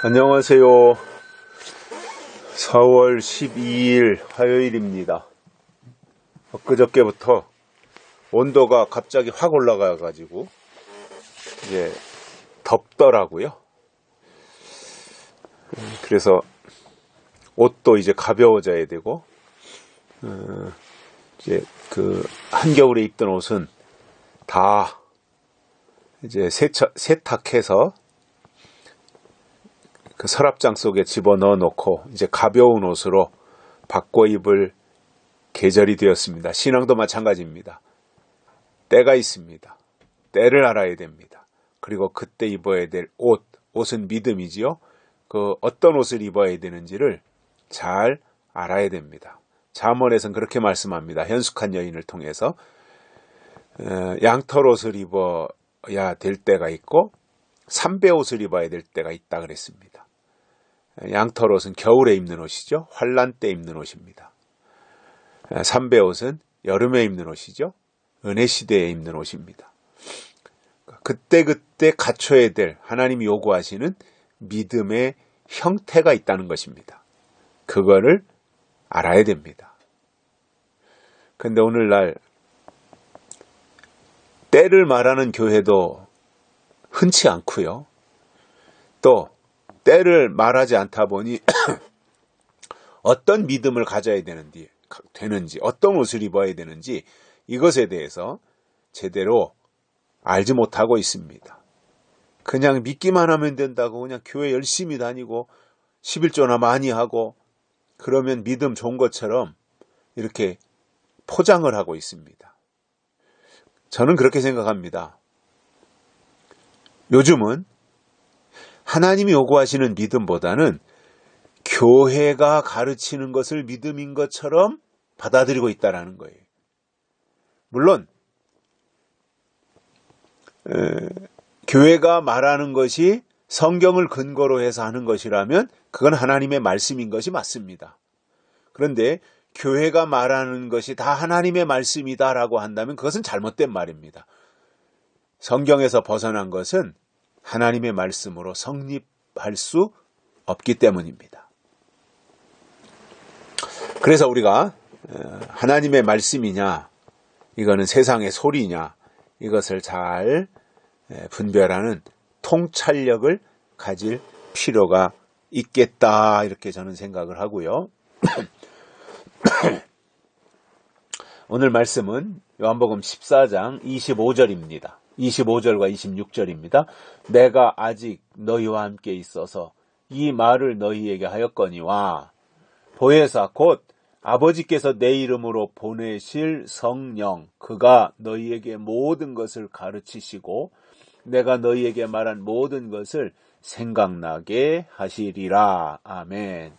안녕하세요. 4월 12일 화요일입니다. 엊그저께부터 온도가 갑자기 확 올라가가지고 이제 덥더라고요. 그래서 옷도 이제 가벼워져야 되고, 이제 그 한겨울에 입던 옷은 다 이제 세탁해서 그 서랍장 속에 집어넣어 놓고 이제 가벼운 옷으로 바꿔 입을 계절이 되었습니다. 신앙도 마찬가지입니다. 때가 있습니다. 때를 알아야 됩니다. 그리고 그때 입어야 될 옷은 믿음이지요. 그 어떤 옷을 입어야 되는지를 잘 알아야 됩니다. 잠언에서는 그렇게 말씀합니다. 현숙한 여인을 통해서 양털 옷을 입어야 될 때가 있고 삼배 옷을 입어야 될 때가 있다 그랬습니다. 양털 옷은 겨울에 입는 옷이죠. 환란 때 입는 옷입니다. 삼배 옷은 여름에 입는 옷이죠. 은혜 시대에 입는 옷입니다. 그때그때 갖춰야 될 하나님이 요구하시는 믿음의 형태가 있다는 것입니다. 그거를 알아야 됩니다. 그런데 오늘날 때를 말하는 교회도 흔치 않고요. 또 때를 말하지 않다 보니 어떤 믿음을 가져야 되는지, 어떤 옷을 입어야 되는지 이것에 대해서 제대로 알지 못하고 있습니다. 그냥 믿기만 하면 된다고 그냥 교회 열심히 다니고 11조나 많이 하고 그러면 믿음 좋은 것처럼 이렇게 포장을 하고 있습니다. 저는 그렇게 생각합니다. 요즘은 하나님이 요구하시는 믿음보다는 교회가 가르치는 것을 믿음인 것처럼 받아들이고 있다는 거예요. 물론 교회가 말하는 것이 성경을 근거로 해서 하는 것이라면 그건 하나님의 말씀인 것이 맞습니다. 그런데 교회가 말하는 것이 다 하나님의 말씀이다라고 한다면 그것은 잘못된 말입니다. 성경에서 벗어난 것은 하나님의 말씀으로 성립할 수 없기 때문입니다. 그래서 우리가 하나님의 말씀이냐, 이거는 세상의 소리냐, 이것을 잘 분별하는 통찰력을 가질 필요가 있겠다, 이렇게 저는 생각을 하고요. 오늘 말씀은 요한복음 14장 25절입니다. 25절과 26절입니다. 내가 아직 너희와 함께 있어서 이 말을 너희에게 하였거니와 보혜사 곧 아버지께서 내 이름으로 보내실 성령 그가 너희에게 모든 것을 가르치시고 내가 너희에게 말한 모든 것을 생각나게 하시리라. 아멘.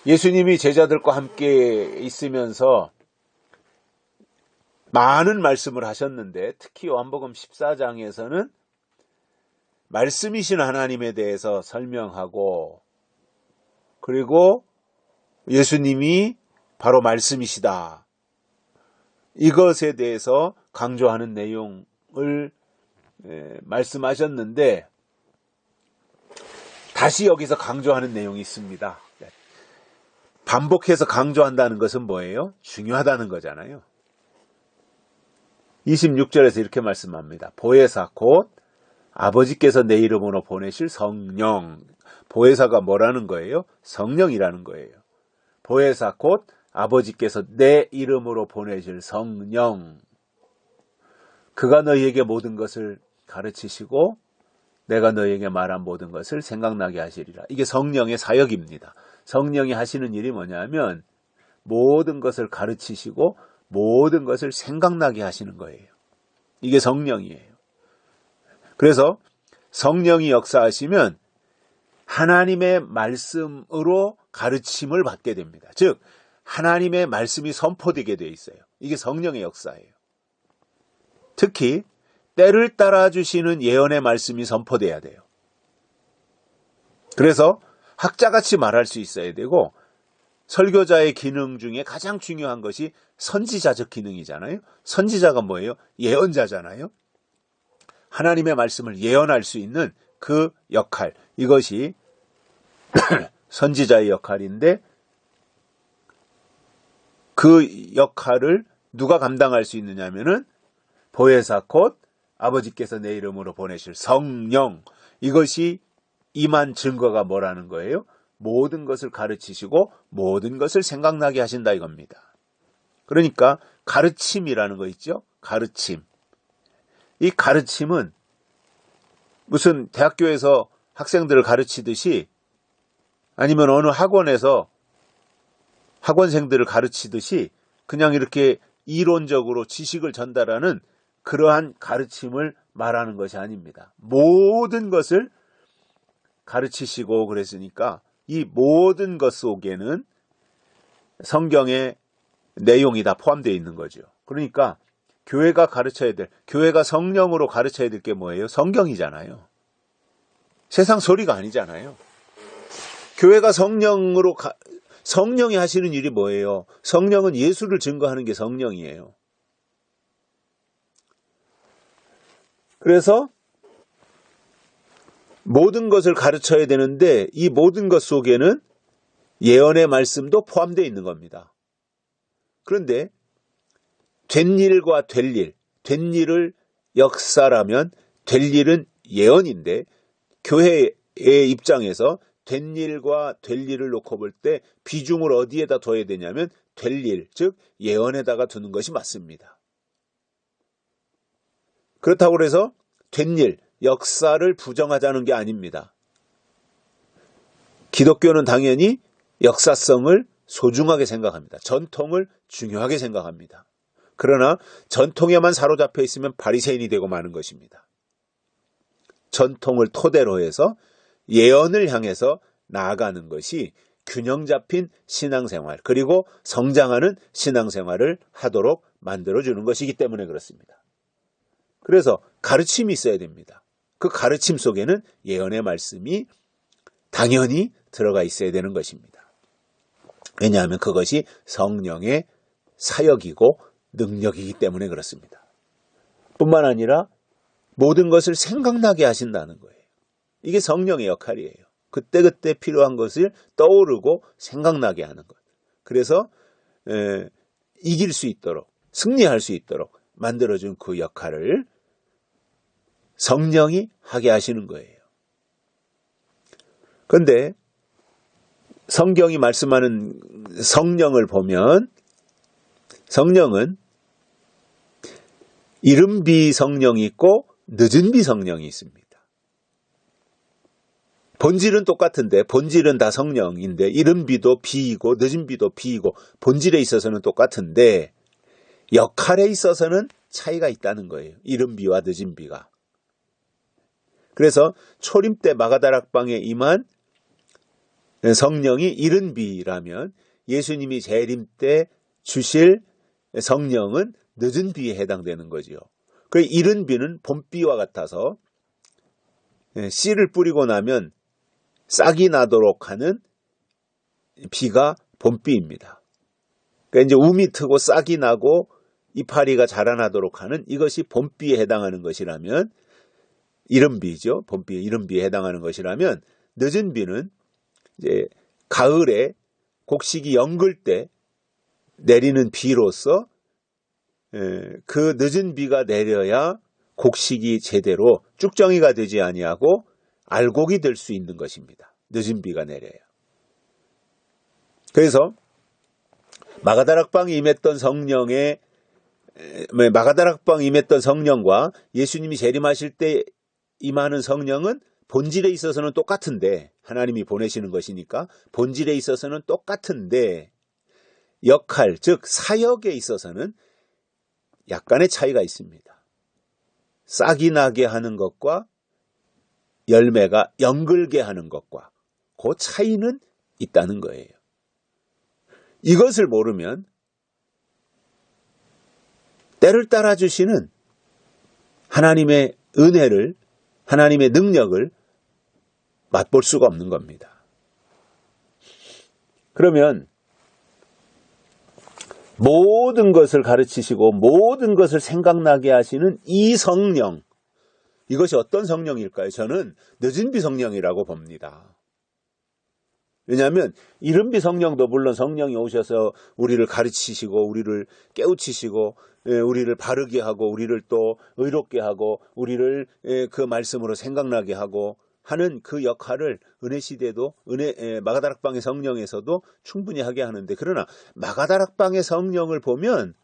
예수님이 제자들과 함께 있으면서 많은 말씀을 하셨는데 특히 요한복음 14장에서는 말씀이신 하나님에 대해서 설명하고 그리고 예수님이 바로 말씀이시다. 이것에 대해서 강조하는 내용을 말씀하셨는데 다시 여기서 강조하는 내용이 있습니다. 반복해서 강조한다는 것은 뭐예요? 중요하다는 거잖아요. 26절에서 이렇게 말씀합니다. 보혜사 곧 아버지께서 내 이름으로 보내실 성령. 보혜사가 뭐라는 거예요? 성령이라는 거예요. 보혜사 곧 아버지께서 내 이름으로 보내실 성령. 그가 너희에게 모든 것을 가르치시고 내가 너희에게 말한 모든 것을 생각나게 하시리라. 이게 성령의 사역입니다. 성령이 하시는 일이 뭐냐면 모든 것을 가르치시고 모든 것을 생각나게 하시는 거예요. 이게 성령이에요. 그래서 성령이 역사하시면 하나님의 말씀으로 가르침을 받게 됩니다. 즉 하나님의 말씀이 선포되게 되어 있어요. 이게 성령의 역사예요. 특히 때를 따라주시는 예언의 말씀이 선포돼야 돼요. 그래서 학자같이 말할 수 있어야 되고 설교자의 기능 중에 가장 중요한 것이 선지자적 기능이잖아요. 선지자가 뭐예요? 예언자잖아요. 하나님의 말씀을 예언할 수 있는 그 역할, 이것이 선지자의 역할인데 그 역할을 누가 감당할 수 있느냐면은 보혜사 곧 아버지께서 내 이름으로 보내실 성령, 이것이 임한 증거가 뭐라는 거예요? 모든 것을 가르치시고 모든 것을 생각나게 하신다 이겁니다. 그러니까 가르침이라는 거 있죠? 가르침. 이 가르침은 무슨 대학교에서 학생들을 가르치듯이 아니면 어느 학원에서 학원생들을 가르치듯이 그냥 이렇게 이론적으로 지식을 전달하는 그러한 가르침을 말하는 것이 아닙니다. 모든 것을 가르치시고 그랬으니까 이 모든 것 속에는 성경의 내용이 다 포함되어 있는 거죠. 그러니까 교회가 가르쳐야 될, 교회가 성령으로 가르쳐야 될 게 뭐예요? 성경이잖아요. 세상 소리가 아니잖아요. 교회가 성령이 하시는 일이 뭐예요? 성령은 예수를 증거하는 게 성령이에요. 그래서 모든 것을 가르쳐야 되는데 이 모든 것 속에는 예언의 말씀도 포함되어 있는 겁니다. 그런데 된 일과 될 일, 된 일을 역사라면 될 일은 예언인데 교회의 입장에서 된 일과 될 일을 놓고 볼 때 비중을 어디에다 둬야 되냐면 될 일, 즉 예언에다가 두는 것이 맞습니다. 그렇다고 해서 된 일, 역사를 부정하자는 게 아닙니다. 기독교는 당연히 역사성을 소중하게 생각합니다. 전통을 중요하게 생각합니다. 그러나 전통에만 사로잡혀 있으면 바리새인이 되고 마는 것입니다. 전통을 토대로 해서 예언을 향해서 나아가는 것이 균형 잡힌 신앙생활, 그리고 성장하는 신앙생활을 하도록 만들어주는 것이기 때문에 그렇습니다. 그래서 가르침이 있어야 됩니다. 그 가르침 속에는 예언의 말씀이 당연히 들어가 있어야 되는 것입니다. 왜냐하면 그것이 성령의 사역이고 능력이기 때문에 그렇습니다. 뿐만 아니라 모든 것을 생각나게 하신다는 거예요. 이게 성령의 역할이에요. 그때그때 필요한 것을 떠오르고 생각나게 하는 것. 그래서 이길 수 있도록, 승리할 수 있도록 만들어준 그 역할을 성령이 하게 하시는 거예요. 그런데 성경이 말씀하는 성령을 보면 성령은 이른비 성령이 있고 늦은비 성령이 있습니다. 본질은 똑같은데 본질은 다 성령인데 이른비도 비이고 늦은비도 비이고 본질에 있어서는 똑같은데 역할에 있어서는 차이가 있다는 거예요. 이른비와 늦은비가. 그래서 초림 때 마가다락방에 임한 성령이 이른비라면 예수님이 재림 때 주실 성령은 늦은 비에 해당되는 거지요. 그 이른비는 봄비와 같아서 씨를 뿌리고 나면 싹이 나도록 하는 비가 봄비입니다. 그러니까 이제 움이 트고 싹이 나고 이파리가 자라나도록 하는 이것이 봄비에 해당하는 것이라면 이른비죠. 봄비, 이른비에 해당하는 것이라면 늦은 비는 이제 가을에 곡식이 연글 때 내리는 비로서 그 늦은 비가 내려야 곡식이 제대로 쭉정이가 되지 아니하고 알곡이 될 수 있는 것입니다. 늦은 비가 내려야. 그래서 마가다락방에 임했던 성령과 예수님이 재림하실 때 임하는 성령은 본질에 있어서는 똑같은데 하나님이 보내시는 것이니까 본질에 있어서는 똑같은데 역할, 즉 사역에 있어서는 약간의 차이가 있습니다. 싹이 나게 하는 것과 열매가 연글게 하는 것과 그 차이는 있다는 거예요. 이것을 모르면 때를 따라주시는 하나님의 은혜를, 하나님의 능력을 맛볼 수가 없는 겁니다. 그러면 모든 것을 가르치시고 모든 것을 생각나게 하시는 이 성령, 이것이 어떤 성령일까요? 저는 늦은비 성령이라고 봅니다. 왜냐하면 이른비 성령도 물론 성령이 오셔서 우리를 가르치시고 우리를 깨우치시고 우리를 바르게 하고 우리를 또 의롭게 하고 우리를 그 말씀으로 생각나게 하고 하는 그 역할을 은혜 시대도 마가다락방의 성령에서도 충분히 하게 하는데, 그러나 마가다락방의 성령을 보면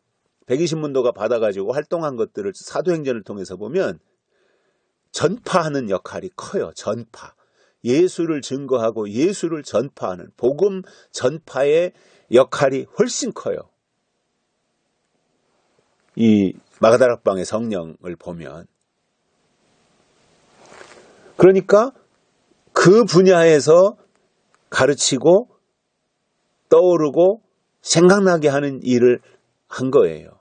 120문도가 받아가지고 활동한 것들을 사도행전을 통해서 보면 전파하는 역할이 커요. 전파. 예수를 증거하고 예수를 전파하는 복음 전파의 역할이 훨씬 커요. 이 마가다락방의 성령을 보면. 그러니까 그 분야에서 가르치고 떠오르고 생각나게 하는 일을 한 거예요.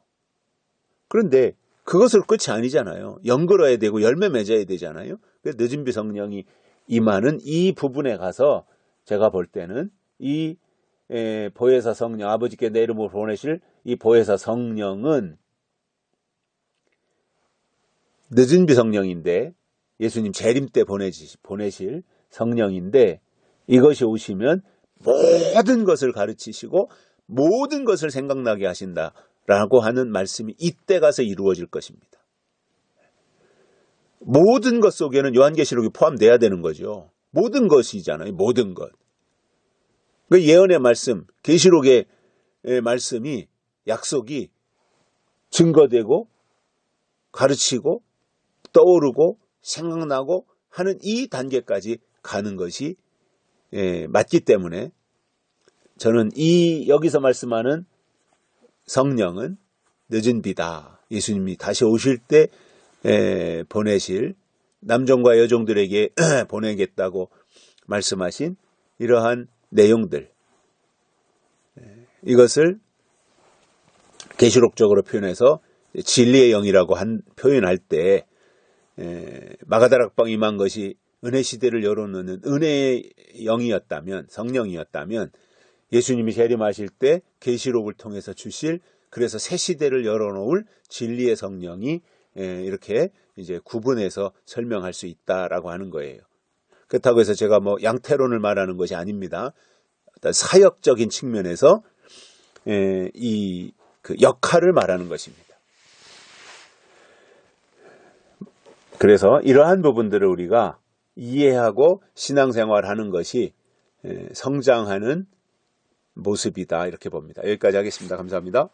그런데 그것으로 끝이 아니잖아요. 연결해야 되고 열매 맺어야 되잖아요. 그래서 늦은비 성령이 임하는 이 부분에 가서 제가 볼 때는 이 보혜사 성령, 아버지께 내 이름으로 보내실 이 보혜사 성령은 늦은비 성령인데, 예수님 재림 때 보내실 성령인데, 이것이 오시면 모든 것을 가르치시고 모든 것을 생각나게 하신다라고 하는 말씀이 이때 가서 이루어질 것입니다. 모든 것 속에는 요한계시록이 포함돼야 되는 거죠. 모든 것이잖아요. 모든 것. 그 예언의 말씀, 계시록의 말씀이, 약속이 증거되고 가르치고 떠오르고 생각나고 하는 이 단계까지 가는 것이 맞기 때문에 저는 여기서 말씀하는 성령은 늦은 비다. 예수님이 다시 오실 때 보내실 남종과 여종들에게 보내겠다고 말씀하신 이러한 내용들, 이것을 계시록적으로 표현해서 진리의 영이라고 표현할 때 마가다락방 임한 것이 은혜 시대를 열어놓는 은혜의 영이었다면, 성령이었다면, 예수님이 재림하실 때 계시록을 통해서 주실, 그래서 새 시대를 열어놓을 진리의 성령이 이렇게 이제 구분해서 설명할 수 있다라고 하는 거예요. 그렇다고 해서 제가 뭐 양태론을 말하는 것이 아닙니다. 어떤 사역적인 측면에서 그 역할을 말하는 것입니다. 그래서 이러한 부분들을 우리가 이해하고 신앙생활하는 것이 성장하는 모습이다, 이렇게 봅니다. 여기까지 하겠습니다. 감사합니다.